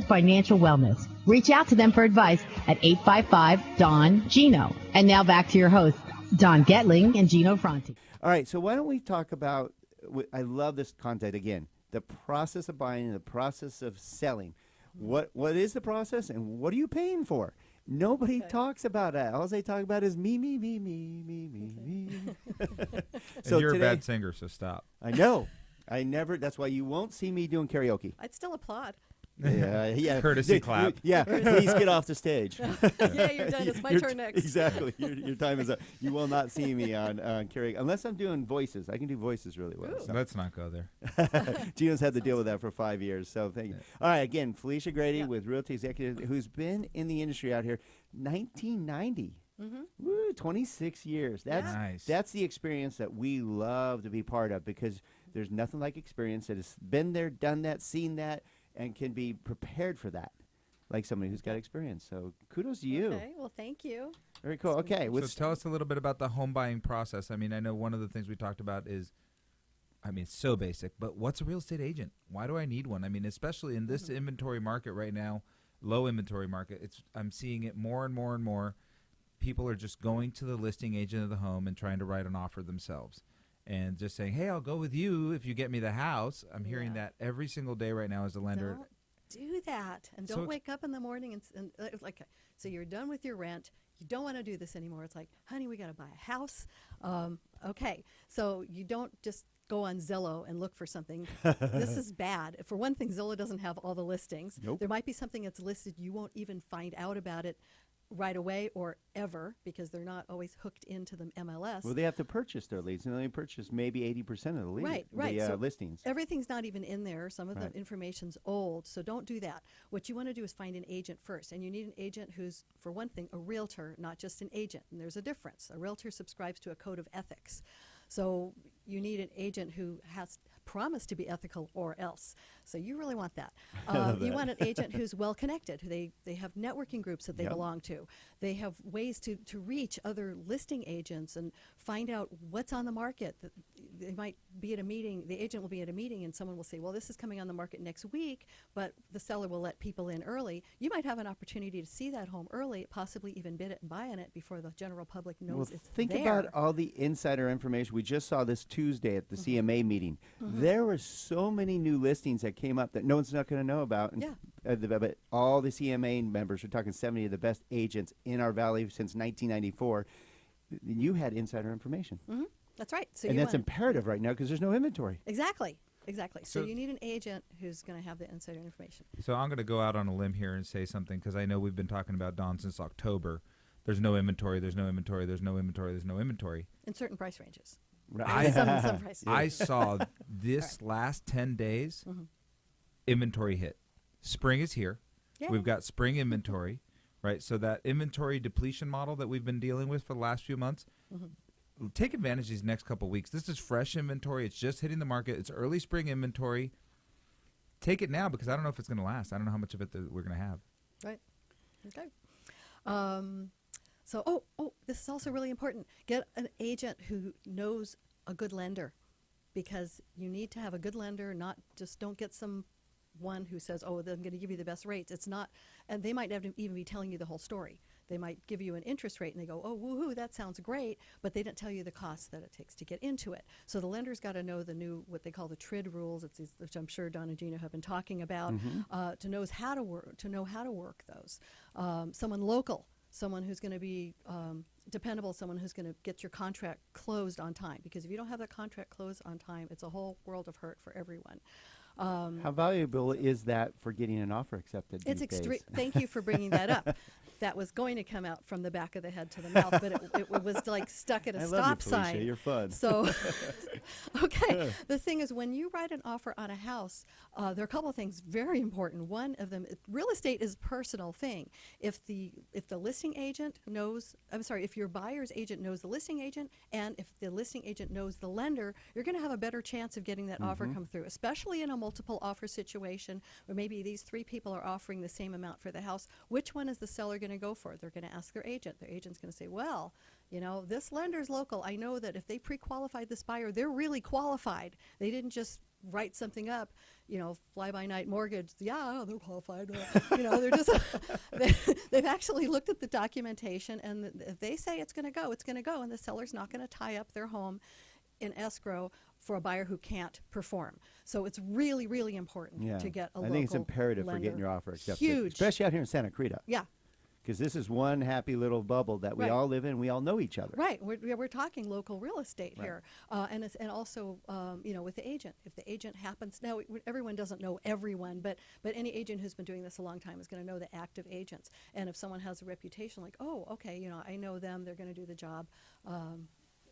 Financial wellness. Reach out to them for advice at 855-DON-GINO. And now back to your hosts, Don Getling and Gino Franti. All right, so why don't we talk about, I love this content again, the process of buying and the process of selling. What is the process and what are you paying for? Nobody talks about that. All they talk about is me. So you're a bad singer, so stop. I know. That's why you won't see me doing karaoke. I'd still applaud. Yeah. Courtesy clap. Yeah, please get off the stage. Yeah, you're done. It's my turn next. Exactly. Your time is up. You will not see me on karaoke unless I'm doing voices. I can do voices really well. So. Let's not go there. Gino's had to deal with that for 5 years, so thank you. All right, again, Felicia Grady with Realty Executives, who's been in the industry out here 1990. Woo, 26 years. Nice. That's the experience that we love to be part of because there's nothing like experience that has been there, done that, seen that, and can be prepared for that, like somebody who's got experience. So kudos to you. Okay, well, thank you. Very cool. Okay. So tell us a little bit about the home buying process. I mean, I know one of the things we talked about is, it's so basic, but what's a real estate agent? Why do I need one? I mean, especially in this inventory market right now, low inventory market, I'm seeing it more and more and more. People are just going to the listing agent of the home and trying to write an offer themselves. And just saying, hey, I'll go with you if you get me the house. I'm hearing that every single day right now as a lender. Don't do that. And don't wake up in the morning and so you're done with your rent. You don't want to do this anymore. It's like, honey, we got to buy a house. Okay. So you don't just go on Zillow and look for something. This is bad. For one thing, Zillow doesn't have all the listings. Nope. There might be something that's listed. You won't even find out about it right away or ever because they're not always hooked into the MLS. Well, they have to purchase their leads, and they purchase maybe 80% of the leads, right. the So listings. Everything's not even in there. Some of the information's old, so don't do that. What you want to do is find an agent first, and you need an agent who's, for one thing, a realtor, not just an agent. And there's a difference. A realtor subscribes to a code of ethics. So you need an agent who has promised to be ethical or else. So you really want that. You want an agent who's well connected. They have networking groups that they belong to. They have ways to reach other listing agents and find out what's on the market. They might be at a meeting, the agent will be at a meeting and someone will say, well, this is coming on the market next week, but the seller will let people in early. You might have an opportunity to see that home early, possibly even bid it and buy on it before the general public knows it's think there. about all the insider information. We just saw this Tuesday at the CMA meeting. There were so many new listings that came up that no one's not going to know about. And, but all the CMA members, we're talking 70 of the best agents in our valley since 1994. You had insider information. That's right. So and that's imperative right now because there's no inventory. Exactly. So you need an agent who's going to have the insider information. So I'm going to go out on a limb here and say something because I know we've been talking about Don since October. There's no inventory. There's no inventory. There's no inventory. There's no inventory. In certain price ranges. Right. Some prices. I saw this last 10 days inventory hit. Spring is here. Yeah. We've got spring inventory, right? So that inventory depletion model that we've been dealing with for the last few months, take advantage of these next couple weeks. This is fresh inventory. It's just hitting the market. It's early spring inventory. Take it now because I don't know if it's going to last. I don't know how much of it that we're going to have. Right. Okay. So, this is also really important. Get an agent who knows a good lender because you need to have a good lender, don't get someone who says, oh, they're going to give you the best rates. It's not, and they might not even be telling you the whole story. They might give you an interest rate and they go, oh, woohoo, that sounds great, but they don't tell you the costs that it takes to get into it. So the lender's got to know the new, what they call the TRID rules, which I'm sure Don and Gino have been talking about, to know how to work those. Someone local. Someone who's going to be dependable, someone who's going to get your contract closed on time. Because if you don't have that contract closed on time, it's a whole world of hurt for everyone. How valuable is that for getting an offer accepted It's these extreme. days? Thank you for bringing that up. That was going to come out from the back of the head to the mouth, but it was like stuck at a I stop love you, Felicia. sign. You're fun. So, okay. The thing is, when you write an offer on a house, there are a couple of things very important. One of them, real estate is a personal thing. If the listing agent knows, if your buyer's agent knows the listing agent, and if the listing agent knows the lender, you're going to have a better chance of getting that offer come through, especially in a multiple offer situation where maybe these three people are offering the same amount for the house. Which one is the seller going to go for? They're going to ask their agent. Their agent's going to say, well, this lender's local. I know that if they pre-qualified this buyer, they're really qualified. They didn't just write something up, fly-by-night mortgage. Yeah, they're qualified. They're just they've actually looked at the documentation, and if they say it's going to go, it's going to go, and the seller's not going to tie up their home in escrow for a buyer who can't perform. So it's really, really important to get a local I think it's imperative lender. for getting your offer accepted, Huge. especially out here in Santa Cruz. Yeah. Because this is one happy little bubble that we all live in. We all know each other. Right. We're talking local real estate here, and also with the agent. If the agent happens now, everyone doesn't know everyone, but any agent who's been doing this a long time is going to know the active agents. And if someone has a reputation like, oh, okay, I know them, they're going to do the job,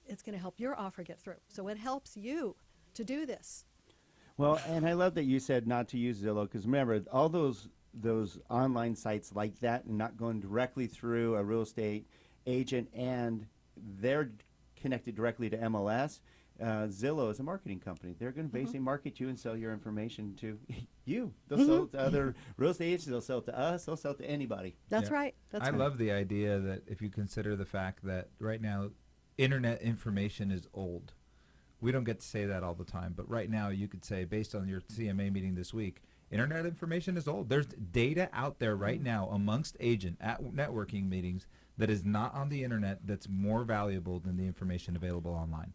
it's going to help your offer get through. So it helps you to do this. Well, and I love that you said not to use Zillow, because remember, all those online sites like that and not going directly through a real estate agent, and they're connected directly to MLS. Zillow is a marketing company. They're going to basically market you and sell your information to you. They'll sell it to other real estate agents. They'll sell it to us. They'll sell it to anybody. That's right. That's I right. love the idea that if you consider the fact that right now internet information is old. We don't get to say that all the time, but right now you could say, based on your CMA meeting this week, internet information is old. There's data out there right now amongst agent at networking meetings that is not on the internet that's more valuable than the information available online.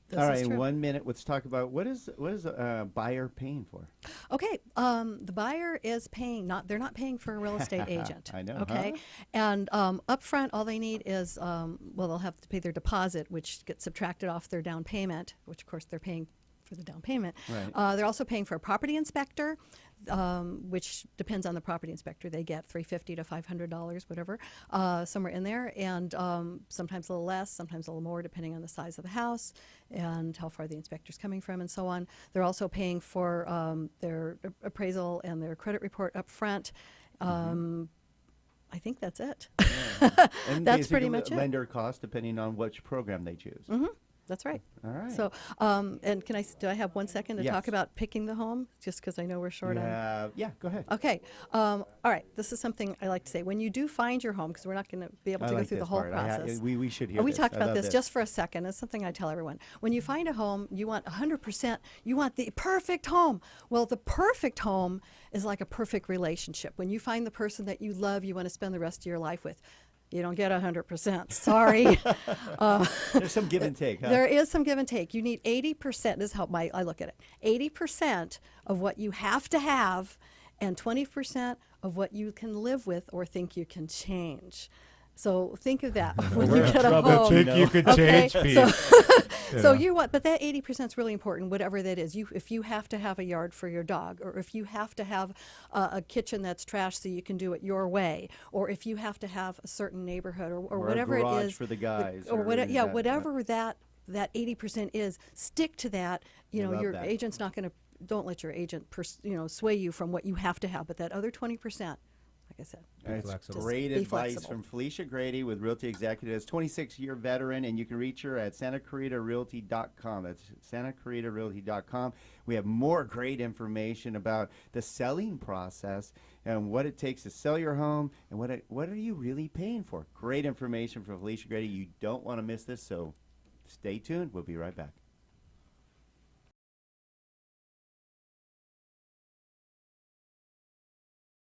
This all is right, in true. 1 minute, let's talk about what is a buyer paying for? Okay, the buyer is paying. They're not paying for a real estate agent. I know. Okay, and up front, all they need is they'll have to pay their deposit, which gets subtracted off their down payment, which of course they're paying for the down payment. Right. They're also paying for a property inspector, which depends on the property inspector. They get $350 to $500, whatever, somewhere in there, and sometimes a little less, sometimes a little more, depending on the size of the house and how far the inspector's coming from, and so on. They're also paying for their appraisal and their credit report up front. I think that's it. Yeah. And That's basically pretty much it. lender cost depending on which program they choose. That's right. All right. So, and do I have 1 second to Yes. talk about picking the home? Just because I know we're short on. Yeah, go ahead. Okay. All right. This is something I like to say. When you do find your home, because we're not going to be able I to like go through the this whole part. process. We should hear We this. talked I about love this just for a second. It's something I tell everyone. When you find a home, you want 100%, you want the perfect home. Well, the perfect home is like a perfect relationship. When you find the person that you love, you want to spend the rest of your life with. You don't get 100%. Sorry. There's some give and take, huh? There is some give and take. You need 80%. This is how I look at it. 80% of what you have to have, and 20% of what you can live with or think you can change. So think of that when you get a home. You could Okay, change Pete. so you want, but that 80% is really important, whatever that is. If you have to have a yard for your dog, or if you have to have a kitchen that's trash so you can do it your way, or if you have to have a certain neighborhood, or whatever a garage it is for the guys, or or whatever, that- whatever that 80% is, stick to that. I love Your that. agent's not going to. Don't let your agent sway you from what you have to have, but that other 20%. Like I said, That's flexible. great Be advice flexible. from Felicia Grady with Realty Executives, 26-year veteran, and you can reach her at SantaClaritaRealty.com. That's SantaClaritaRealty.com. We have more great information about the selling process and what it takes to sell your home and what are you really paying for. Great information from Felicia Grady. You don't want to miss this, so stay tuned. We'll be right back.